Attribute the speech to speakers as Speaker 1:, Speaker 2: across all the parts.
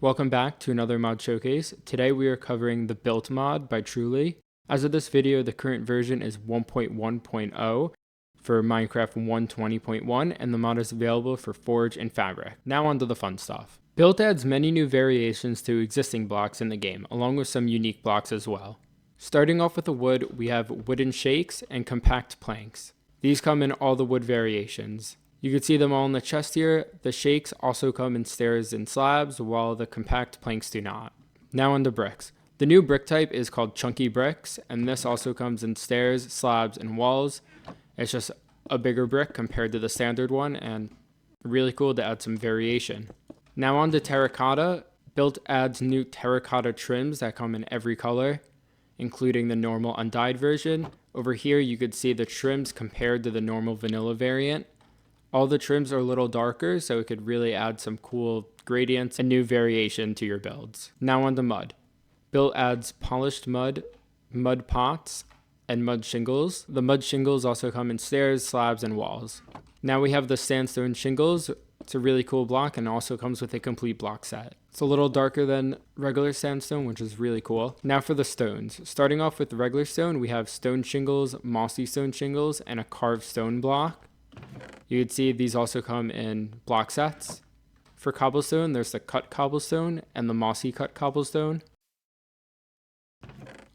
Speaker 1: Welcome back to another mod showcase. Today we are covering the built mod by Truly. As of this video, the current version is 1.1.0 for Minecraft 1.20.1 and the mod is available for Forge and Fabric. Now on to the fun stuff. Built adds many new variations to existing blocks in the game, along with some unique blocks as well. Starting off with the wood, we have wooden shakes and compact planks. These come in all the wood variations. You can see them all in the chest here. The shakes also come in stairs and slabs, while the compact planks do not. Now on to bricks. The new brick type is called chunky bricks, and this also comes in stairs, slabs, and walls. It's just a bigger brick compared to the standard one, and really cool to add some variation. Now on to terracotta. Built adds new terracotta trims that come in every color, including the normal undyed version. Over here you could see the trims compared to the normal vanilla variant. All the trims are a little darker, so it could really add some cool gradients and new variation to your builds. Now on to mud. Built adds polished mud, mud pots, and mud shingles. The mud shingles also come in stairs, slabs, and walls. Now we have the sandstone shingles. It's a really cool block and also comes with a complete block set. It's a little darker than regular sandstone, which is really cool. Now for the stones. Starting off with regular stone, we have stone shingles, mossy stone shingles, and a carved stone block. You can see these also come in block sets. For cobblestone, there's the cut cobblestone and the mossy cut cobblestone,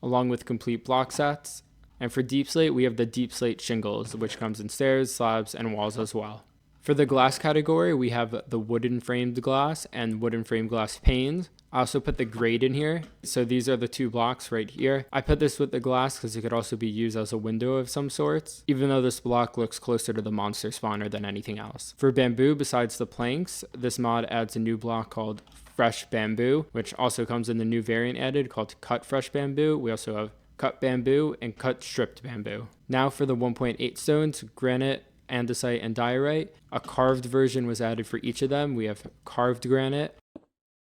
Speaker 1: along with complete block sets. And for deep slate, we have the deep slate shingles, which comes in stairs, slabs, and walls as well. For the glass category, we have the wooden framed glass and wooden framed glass panes. I also put the grade in here. So these are the two blocks right here. I put this with the glass because it could also be used as a window of some sorts, even though this block looks closer to the monster spawner than anything else. For bamboo, besides the planks, this mod adds a new block called Fresh Bamboo, which also comes in the new variant added called Cut Fresh Bamboo. We also have Cut Bamboo and Cut Stripped Bamboo. Now for the 1.8 stones, granite, andesite, and diorite. A carved version was added for each of them. We have carved granite,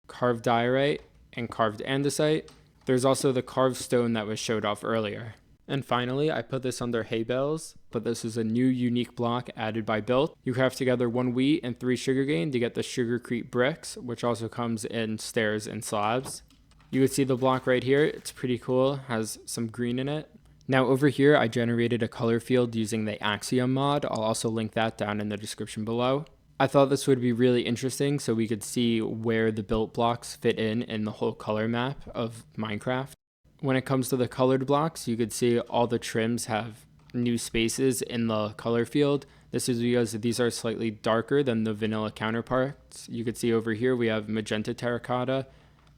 Speaker 1: carved diorite, and carved andesite. There's also the carved stone that was showed off earlier. And finally, I put this under hay bales, but this is a new unique block added by Built. You craft together 1 wheat and 3 sugarcane to get the sugarcrete bricks, which also comes in stairs and slabs. You would see the block right here. It's pretty cool, has some green in it. Now over here, I generated a color field using the Axiom mod. I'll also link that down in the description below. I thought this would be really interesting so we could see where the built blocks fit in the whole color map of Minecraft. When it comes to the colored blocks, you could see all the trims have new spaces in the color field. This is because these are slightly darker than the vanilla counterparts. You could see over here we have magenta terracotta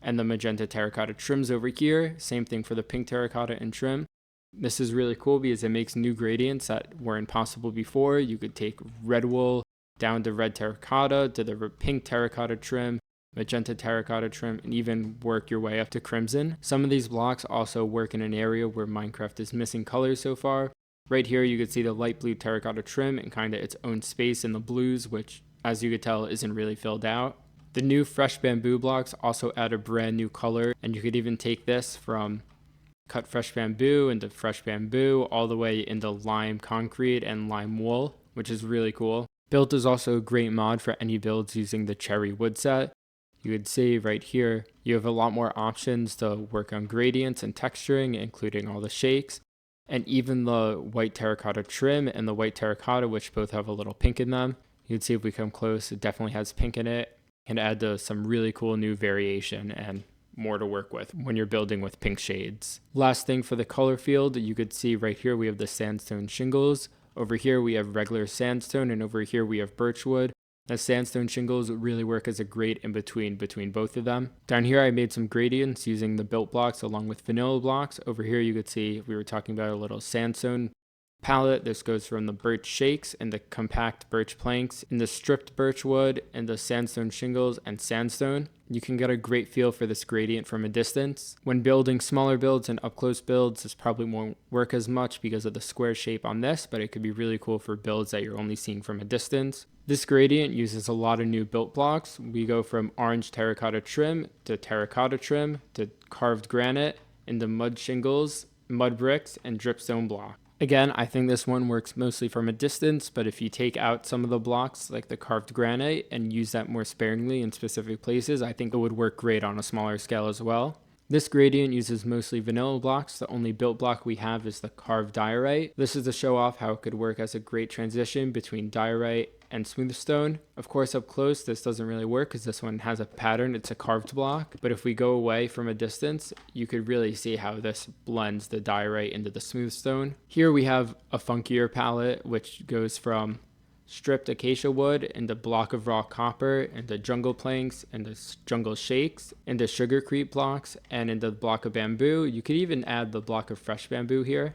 Speaker 1: and the magenta terracotta trims over here. Same thing for the pink terracotta and trim. This is really cool because it makes new gradients that were impossible before. You could take red wool down to red terracotta, to the pink terracotta trim, magenta terracotta trim, and even work your way up to crimson. Some of these blocks also work in an area where Minecraft is missing colors so far. Right here you could see the light blue terracotta trim and kind of its own space in the blues, which as you could tell isn't really filled out. The new fresh bamboo blocks also add a brand new color, and you could even take this from cut fresh bamboo into fresh bamboo all the way into lime concrete and lime wool, which is really cool. Built is also a great mod for any builds using the cherry wood set. You could see right here, you have a lot more options to work on gradients and texturing, including all the shakes, and even the white terracotta trim and the white terracotta, which both have a little pink in them. You can see if we come close, it definitely has pink in it, and add to some really cool new variation and more to work with when you're building with pink shades. Last thing for the color field, you could see right here we have the sandstone shingles. Over here we have regular sandstone, and over here we have birchwood. The sandstone shingles really work as a grade in between both of them. Down here I made some gradients using the built blocks along with vanilla blocks. Over here you could see we were talking about a little sandstone palette. This goes from the birch shakes and the compact birch planks in the stripped birch wood and the sandstone shingles and sandstone. You can get a great feel for this gradient from a distance. When building smaller builds and up close builds, this probably won't work as much because of the square shape on this, but it could be really cool for builds that you're only seeing from a distance. This gradient uses a lot of new built blocks. We go from orange terracotta trim to terracotta trim to carved granite into mud shingles, mud bricks, and dripstone block. Again, I think this one works mostly from a distance, but if you take out some of the blocks like the carved granite and use that more sparingly in specific places, I think it would work great on a smaller scale as well. This gradient uses mostly vanilla blocks. The only built block we have is the carved diorite. This is to show off how it could work as a great transition between diorite and smooth stone. Of course, up close, this doesn't really work because this one has a pattern. It's a carved block. But if we go away from a distance, you could really see how this blends the diorite into the smooth stone. Here we have a funkier palette, which goes from stripped acacia wood into block of raw copper, into jungle planks, into jungle shakes, into sugarcrete blocks, and into the block of bamboo. You could even add the block of fresh bamboo here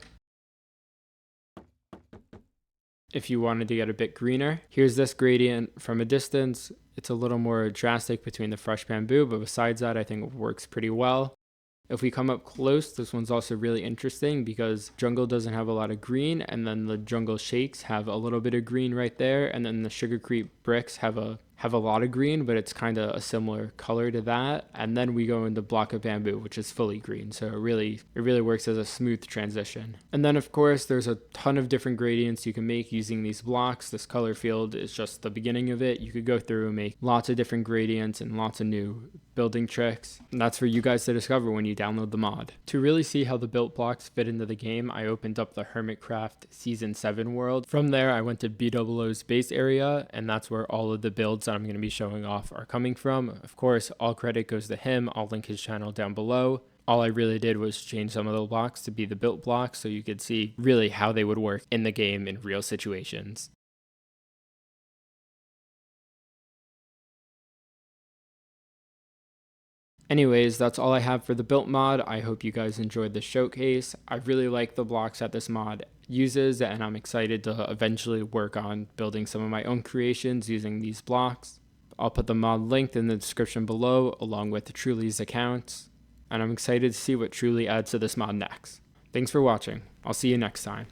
Speaker 1: if you wanted to get a bit greener. Here's this gradient from a distance. It's a little more drastic between the fresh bamboo, but besides that, I think it works pretty well. If we come up close, this one's also really interesting because jungle doesn't have a lot of green, and then the jungle shakes have a little bit of green right there, and then the sugarcrete bricks have a lot of green, but it's kind of a similar color to that. And then we go into block of bamboo, which is fully green. So it really works as a smooth transition. And then of course, there's a ton of different gradients you can make using these blocks. This color field is just the beginning of it. You could go through and make lots of different gradients and lots of new building tricks. And that's for you guys to discover when you download the mod. To really see how the built blocks fit into the game, I opened up the Hermitcraft Season 7 world. From there, I went to B00's base area, and that's where all of the builds that I'm going to be showing off are coming from. Of course, all credit goes to him. I'll link his channel down below. All I really did was change some of the blocks to be the built blocks so you could see really how they would work in the game in real situations. Anyways, that's all I have for the built mod. I hope you guys enjoyed the showcase. I really like the blocks that this mod uses, and I'm excited to eventually work on building some of my own creations using these blocks. I'll put the mod linked in the description below along with Truly's accounts, and I'm excited to see what Truly adds to this mod next. Thanks for watching. I'll see you next time.